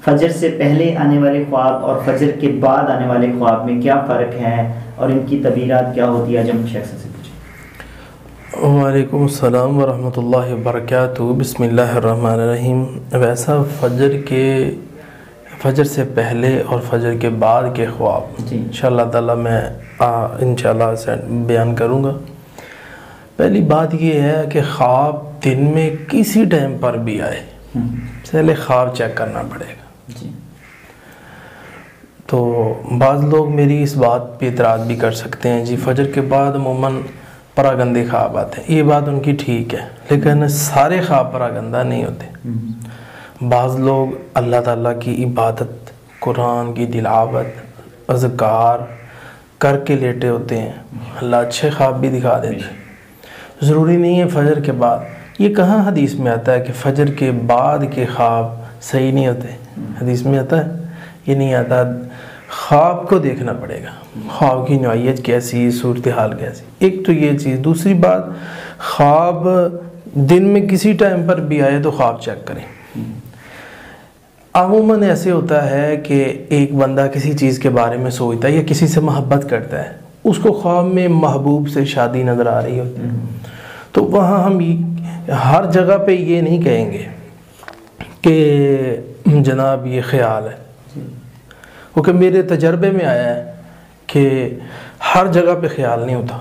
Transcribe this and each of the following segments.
فجر سے پہلے آنے والے خواب اور فجر کے بعد آنے والے خواب میں کیا فرق ہے اور ان کی تعبیرات کیا ہوتی ہے؟ جب شیخ سے پوچھیں۔ وعلیکم السلام ورحمۃ اللہ وبرکاتہ۔ بسم اللہ الرحمن الرحیم۔ ویسا فجر سے پہلے اور فجر کے بعد کے خواب انشاءاللہ تعالی میں انشاءاللہ سے بیان کروں گا۔ پہلی بات یہ ہے کہ خواب دن میں کسی ٹائم پر بھی آئے، پہلے خواب چیک کرنا پڑے گا۔ تو بعض لوگ میری اس بات پہ اعتراض بھی کر سکتے ہیں، جی فجر کے بعد عموماً پراگندے خواب آتے ہیں۔ یہ بات ان کی ٹھیک ہے، لیکن سارے خواب پراگندہ نہیں ہوتے۔ بعض لوگ اللہ تعالیٰ کی عبادت، قرآن کی تلاوت، اذکار کر کے لیٹے ہوتے ہیں، اللہ اچھے خواب بھی دکھا دیتے ہیں۔ ضروری نہیں ہے فجر کے بعد۔ یہ کہاں حدیث میں آتا ہے کہ فجر کے بعد کے خواب صحیح نہیں ہوتے؟ حدیث میں آتا ہے؟ یہ نہیں آتا۔ خواب کو دیکھنا پڑے گا، خواب کی نوعیت کیسی، صورتحال کیسی، ایک تو یہ چیز۔ دوسری بات، خواب دن میں کسی ٹائم پر بھی آئے تو خواب چیک کریں۔ عموماً ایسے ہوتا ہے کہ ایک بندہ کسی چیز کے بارے میں سوچتا ہے یا کسی سے محبت کرتا ہے، اس کو خواب میں محبوب سے شادی نظر آ رہی ہوتی ہے، تو وہاں ہم ہر جگہ پہ یہ نہیں کہیں گے کہ جناب یہ خیال ہے، کیونکہ میرے تجربے میں آیا ہے کہ ہر جگہ پہ خیال نہیں ہوتا۔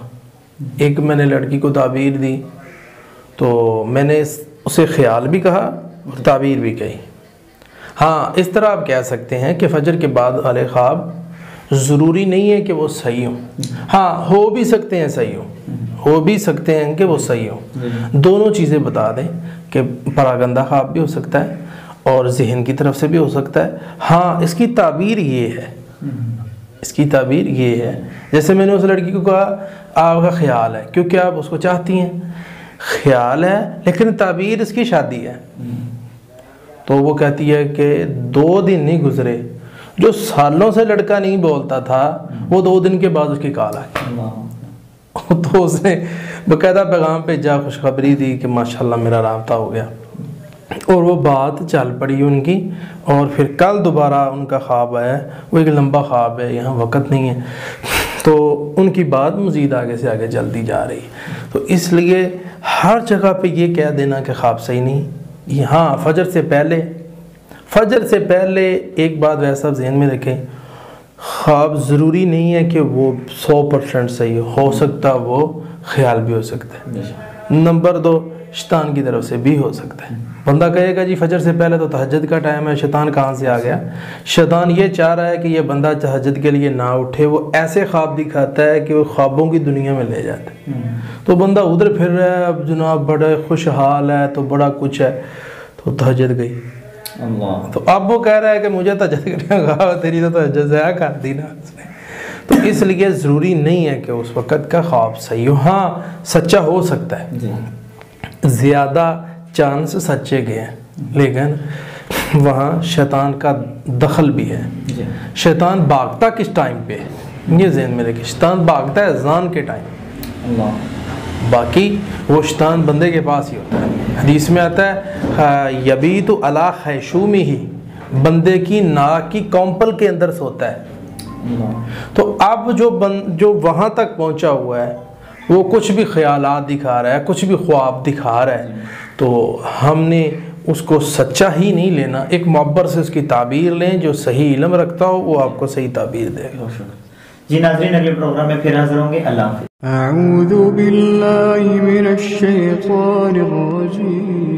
ایک میں نے لڑکی کو تعبیر دی تو میں نے اسے خیال بھی کہا اور تعبیر بھی کہی۔ ہاں اس طرح آپ کہہ سکتے ہیں کہ فجر کے بعد والے خواب ضروری نہیں ہے کہ وہ صحیح ہوں، ہاں ہو بھی سکتے ہیں صحیح ہو بھی سکتے ہیں کہ وہ صحیح ہوں۔ دونوں چیزیں بتا دیں کہ پراگندہ خواب بھی ہو سکتا ہے اور ذہن کی طرف سے بھی ہو سکتا ہے۔ ہاں اس کی تعبیر یہ ہے، اس کی تعبیر یہ ہے، جیسے میں نے اس لڑکی کو کہا آپ کا خیال ہے، کیونکہ آپ اس کو چاہتی ہیں، خیال ہے لیکن تعبیر اس کی شادی ہے۔ تو وہ کہتی ہے کہ 2 دن نہیں گزرے، جو سالوں سے لڑکا نہیں بولتا تھا وہ 2 دن کے بعد اس کی کال آئی، تو اس نے باقاعدہ پیغام بھیجا، خوشخبری دی کہ ماشاءاللہ میرا رابطہ ہو گیا، اور وہ بات چل پڑی ان کی۔ اور پھر کل دوبارہ ان کا خواب آیا، وہ ایک لمبا خواب ہے، یہاں وقت نہیں ہے، تو ان کی بات مزید آگے سے آگے چلتی جا رہی۔ تو اس لیے ہر جگہ پہ یہ کہہ دینا کہ خواب صحیح نہیں۔ ہاں فجر سے پہلے ایک بات ویسا ذہن میں رکھیں، خواب ضروری نہیں ہے کہ وہ 100% صحیح ہو سکتا، وہ خیال بھی ہو سکتا ہے۔ نمبر 2، شیطان کی طرف سے بھی ہو سکتا ہے۔ بندہ کہے گا جی فجر سے پہلے تو تہجد کا ٹائم ہے، شیطان کہاں سے آ گیا؟ شیطان یہ چاہ رہا ہے کہ یہ بندہ تہجد کے لیے نہ اٹھے، وہ ایسے خواب دکھاتا ہے کہ وہ خوابوں کی دنیا میں لے جاتا ہے، تو بندہ ادھر پھر رہا ہے، اب جناب بڑا خوشحال ہے تو بڑا کچھ ہے، تو تہجد گئی۔ تو اب وہ کہہ رہا ہے کہ مجھے تہجد کرنے کا، تیری تو تہجد ضائع کر دی نا اس نے۔ تو اس لیے ضروری نہیں ہے کہ اس وقت کا خواب صحیح ہو، ہاں سچا ہو سکتا ہے، زیادہ چانس سچے کے ہیں، لیکن وہاں شیطان کا دخل بھی ہے۔ شیطان بھاگتا کس ٹائم پہ ہے یہ ذہن میں رکھیں، شیطان بھاگتا ہے اذان کے ٹائم، باقی وہ شیطان بندے کے پاس ہی ہوتا ہے۔ حدیث میں آتا ہے یبیت علی خیشومہ، بندے کی ناک کی کمپل کے اندر سوتا ہے۔ تو اب جو وہاں تک پہنچا ہوا ہے وہ کچھ بھی خیالات دکھا رہا ہے، کچھ بھی خواب دکھا رہا ہے، تو ہم نے اس کو سچا ہی نہیں لینا، ایک معبر سے اس کی تعبیر لیں، جو صحیح علم رکھتا ہو وہ آپ کو صحیح تعبیر دے گا۔ جی ناظرین، اگلے پروگرام میں پھر حاضر ہوں گے۔ اللہ حافظ۔ اعوذ باللہ من الشیطان الرجیم۔